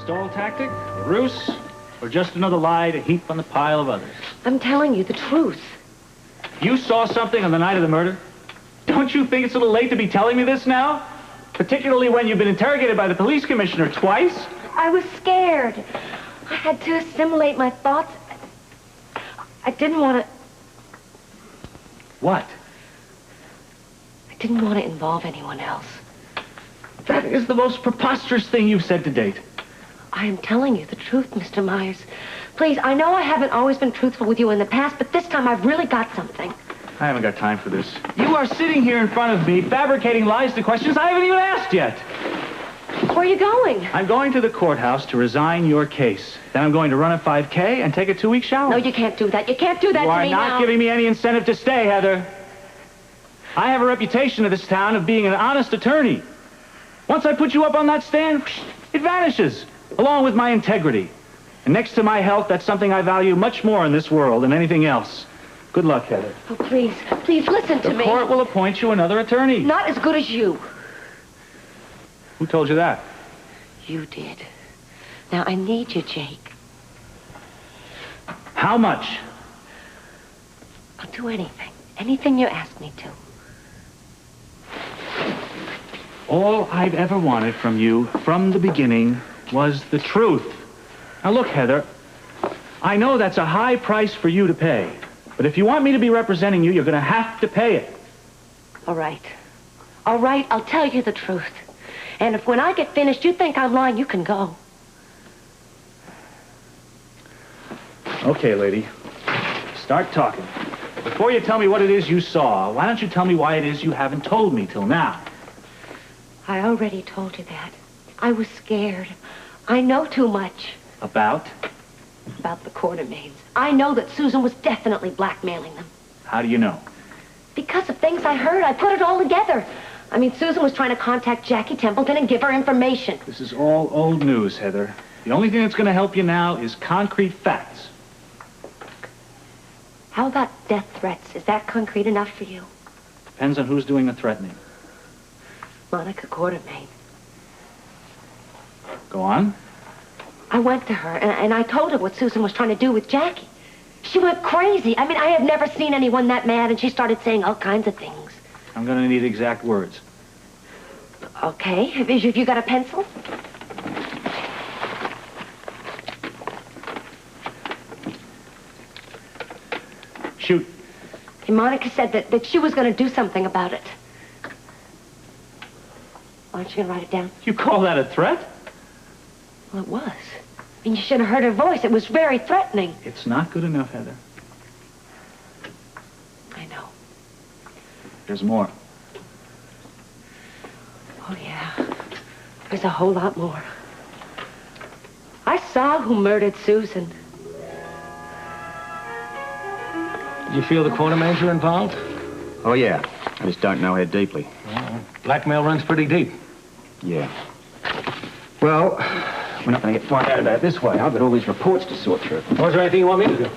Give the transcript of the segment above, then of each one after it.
Stall tactic, a ruse, or just another lie to heap on the pile of others? I'm telling you the truth. You saw something on the night of the murder? Don't you think it's a little late to be telling me this now? Particularly when you've been interrogated by the police commissioner twice? I was scared. I had to assimilate my thoughts. I didn't want to... What? I didn't want to involve anyone else. That is the most preposterous thing you've said to date. I am telling you the truth, Mr. Myers. Please, I know I haven't always been truthful with you in the past, but this time I've really got something. I haven't got time for this. You are sitting here in front of me, fabricating lies to questions I haven't even asked yet. Where are you going? I'm going to the courthouse to resign your case. Then I'm going to run a 5K and take a 2-week shower. No, you can't do that. You can't do that to me now. You are not giving me any incentive to stay, Heather. I have a reputation in this town of being an honest attorney. Once I put you up on that stand, it vanishes, along with my integrity. And next to my health, that's something I value much more in this world than anything else. Good luck, Heather. Oh, please, please listen to me. The court will appoint you another attorney. Not as good as you. Who told you that? You did. Now, I need you, Jake. How much? I'll do anything. Anything you ask me to. All I've ever wanted from you, from the beginning, was the truth. Now look, Heather, I know that's a high price for you to pay. But if you want me to be representing you, you're going to have to pay it. All right. All right, I'll tell you the truth. And if when I get finished you think I'm lying, you can go. Okay, lady. Start talking. Before you tell me what it is you saw, why don't you tell me why it is you haven't told me till now? I already told you that. I was scared. I know too much. About? About the Quartermaines. I know that Susan was definitely blackmailing them. How do you know? Because of things I heard. I put it all together. I mean, Susan was trying to contact Jackie Templeton and give her information. This is all old news, Heather. The only thing that's going to help you now is concrete facts. How about death threats? Is that concrete enough for you? Depends on who's doing the threatening. Monica Quartermaine. Go on. I went to her, and I told her what Susan was trying to do with Jackie. She went crazy. I mean, I have never seen anyone that mad, and she started saying all kinds of things. I'm going to need exact words. Okay. Have you got a pencil? Shoot. And Monica said that she was going to do something about it. Aren't you going to write it down? You call that a threat? Well, it was. And you should have heard her voice. It was very threatening. It's not good enough, Heather. I know. There's more. Oh, yeah. There's a whole lot more. I saw who murdered Susan. Did you feel the Quartermaines were involved? Oh, yeah. I just don't know how deeply. Well, blackmail runs pretty deep. Yeah. Well, we're not going to find out about it this way. I've got all these reports to sort through. Was there anything you want me to do?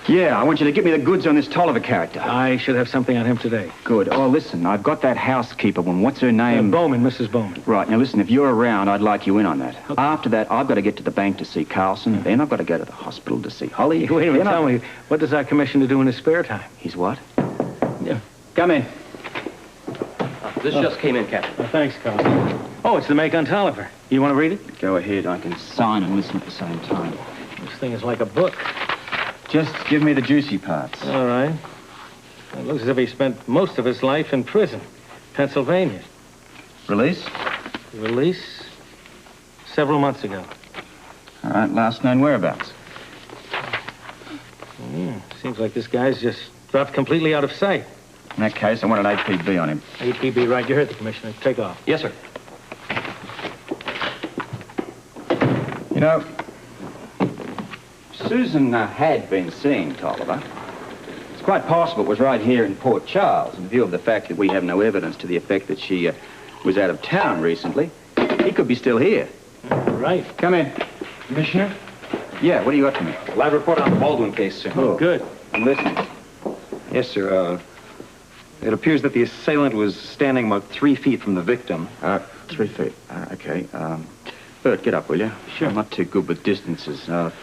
Yeah, I want you to get me the goods on this Tolliver character. I should have something on him today. Good. Oh, listen, I've got that housekeeper one. What's her name? Bowman, Mrs. Bowman. Right. Now, listen, if you're around, I'd like you in on that. Okay. After that, I've got to get to the bank to see Carlson. Then I've got to go to the hospital to see Holly. Wait a minute, tell me, what does our commissioner do in his spare time? He's what? Yeah. Come in. This just came in, Captain. Thanks, Carlson. Oh, it's the make on Tolliver. You want to read it? Go ahead. I can sign and listen at the same time. This thing is like a book. Just give me the juicy parts. All right. It looks as if he spent most of his life in prison. Pennsylvania. Release? Release several months ago. All right. Last known whereabouts? Seems like this guy's just dropped completely out of sight. In that case, I want an APB on him. APB, right. You heard the commissioner. Take off. Yes, sir. You know, Susan had been seeing Tolliver. It's quite possible it was right here in Port Charles, in view of the fact that we have no evidence to the effect that she was out of town recently. He could be still here. Right. Come in. Commissioner? Yeah, what do you got for me? Live report on the Baldwin case, sir. Oh, Good. I'm listening. Yes, sir. It appears that the assailant was standing about 3 feet from the victim. 3 feet. Okay. Bert, get up, will you? Sure. I'm not too good with distances. Now,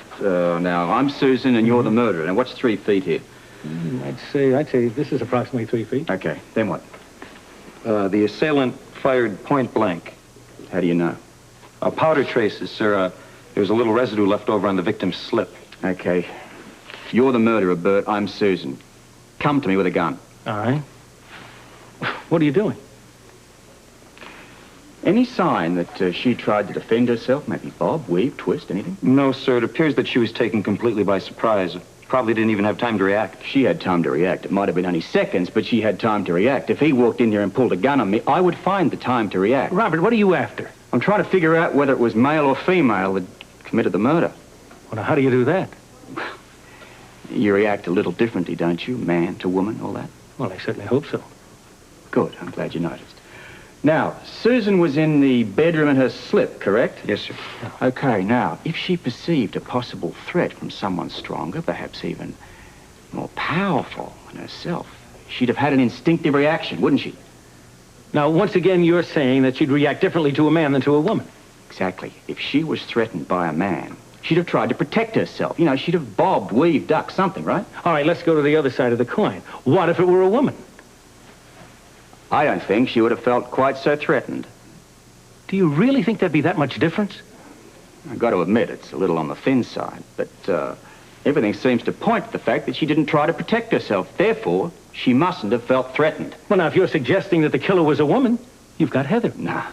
I'm Susan and you're the murderer. Now, what's 3 feet here? I'd say this is approximately 3 feet. Okay, then what? The assailant fired point blank. How do you know? Powder traces, sir. There was a little residue left over on the victim's slip. Okay. You're the murderer, Bert. I'm Susan. Come to me with a gun. All right. What are you doing? Any sign that she tried to defend herself? Maybe bob, weave, twist, anything? No, sir. It appears that she was taken completely by surprise. Probably didn't even have time to react. She had time to react. It might have been only seconds, but she had time to react. If he walked in here and pulled a gun on me, I would find the time to react. Robert, what are you after? I'm trying to figure out whether it was male or female that committed the murder. Well, now, how do you do that? You react a little differently, don't you? Man to woman, all that. Well, I certainly hope so. Good. I'm glad you noticed. Now, Susan was in the bedroom in her slip, correct? Yes, sir. Okay, now, if she perceived a possible threat from someone stronger, perhaps even more powerful than herself, she'd have had an instinctive reaction, wouldn't she? Now, once again, you're saying that she'd react differently to a man than to a woman. Exactly. If she was threatened by a man, she'd have tried to protect herself. You know, she'd have bobbed, weaved, ducked, something, right? All right, let's go to the other side of the coin. What if it were a woman? I don't think she would have felt quite so threatened. Do you really think there'd be that much difference? I've got to admit, it's a little on the thin side, but everything seems to point to the fact that she didn't try to protect herself. Therefore, she mustn't have felt threatened. Well, now, if you're suggesting that the killer was a woman, you've got Heather. Nah,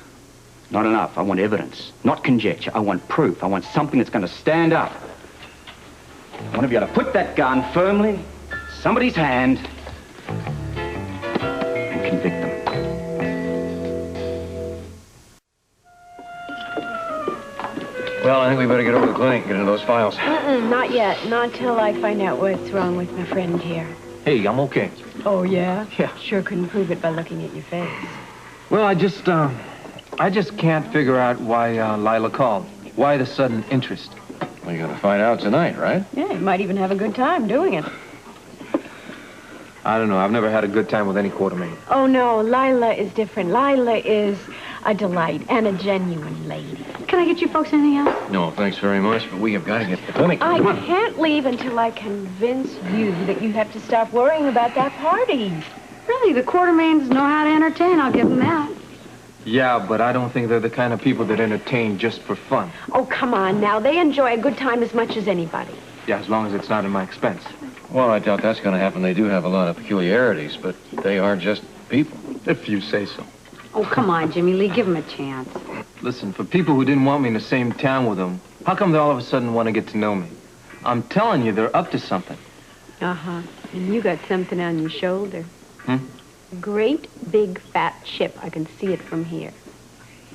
not enough. I want evidence, not conjecture. I want proof. I want something that's going to stand up. I want to be able to put that gun firmly in somebody's hand and convict them. Well, I think we better get over to the clinic and get into those files. Not yet. Not till I find out what's wrong with my friend here. Hey, I'm okay. Oh, yeah? Yeah. Sure couldn't prove it by looking at your face. Well, I just can't figure out why Lila called. Why the sudden interest? Well, you gotta find out tonight, right? Yeah, you might even have a good time doing it. I don't know. I've never had a good time with any Quartermaine. Oh, no. Lila is different. Lila is a delight and a genuine lady. Can I get you folks anything else? No, thanks very much, but we have got to get to the clinic. I can't leave until I convince you that you have to stop worrying about that party. Really, the Quartermaines know how to entertain, I'll give them that. Yeah, but I don't think they're the kind of people that entertain just for fun. Oh, come on now. They enjoy a good time as much as anybody. Yeah, as long as it's not at my expense. Well, I doubt that's gonna happen. They do have a lot of peculiarities, but they are just people. If you say so. Oh, come on, Jimmy Lee, give them a chance. Listen, for people who didn't want me in the same town with them, how come they all of a sudden want to get to know me? I'm telling you, they're up to something. Uh-huh. And you got something on your shoulder. Hmm? A great, big, fat chip. I can see it from here.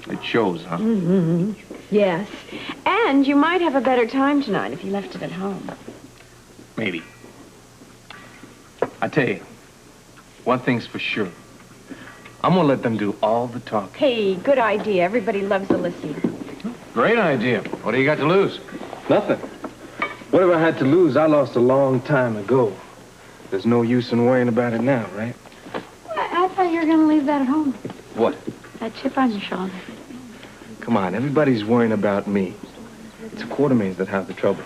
It shows, huh? Mm-hmm. Yes. And you might have a better time tonight if you left it at home. Maybe. I tell you, one thing's for sure. I'm gonna let them do all the talking. Hey, good idea. Everybody loves a listener. Great idea. What do you got to lose? Nothing. Whatever I had to lose, I lost a long time ago. There's no use in worrying about it now, right? I thought you were going to leave that at home. What? That chip on your shoulder. Come on, everybody's worrying about me. It's the Quartermaines that have the trouble.